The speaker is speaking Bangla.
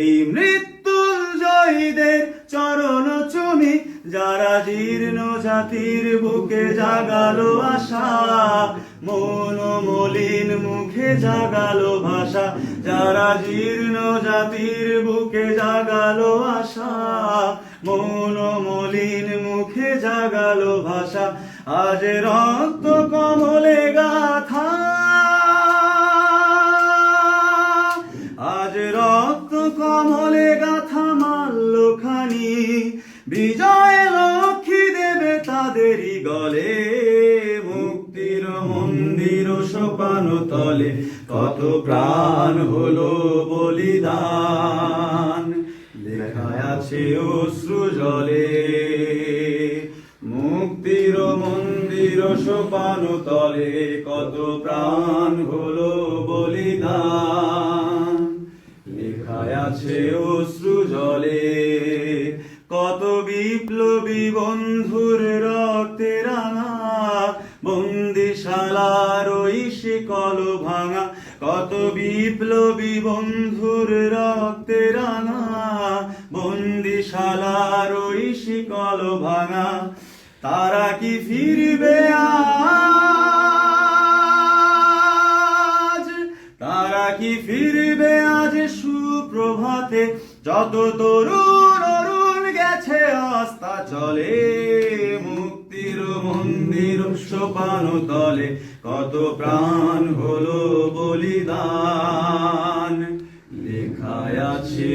এই মৃত্যুঞ্জয়ীদের চরণ চুমি, যারা জীর্ণ জাতির বুকে জাগালো আশা, মন মলিন মুখে জাগালো ভাষা, যারা জীর্ণ জাতির বুকে জাগালো আশা, মন মলিন মুখে জাগালো ভাষা। আজ রক্ত কমলে গাথা, আজ রক্ত কমলে গাথা মাল্যখানি, বিজয় লক্ষ্মী দেবে তাদেরই গলে। মুক্তির মন্দির সোপান তলে কত প্রাণ হলো বলিদান, লেখা আছে অশ্রু জলে। মুক্তির মন্দির সোপান তলে কত প্রাণ হলো বলিদান, লেখায় আছে অশ্রু জলে। কত বিপ্লবী বন্ধুর রক্তে রাঙা, বন্দিশালার ওই শিকল ভাঙা। কত বিপ্লবী বন্ধুর রক্তে রাঙা, বন্দিশালার ওই শিকল ভাঙা। তারা কি ফিরবে আজ, তারা কি ফিরবে আজ সুপ্রভাতে? যত তরুণ অরুণ গেছে আস্থা চলে, মুক্তির মন্দির সোপান তলে কত প্রাণ হলো বলিদান, লেখায় আছে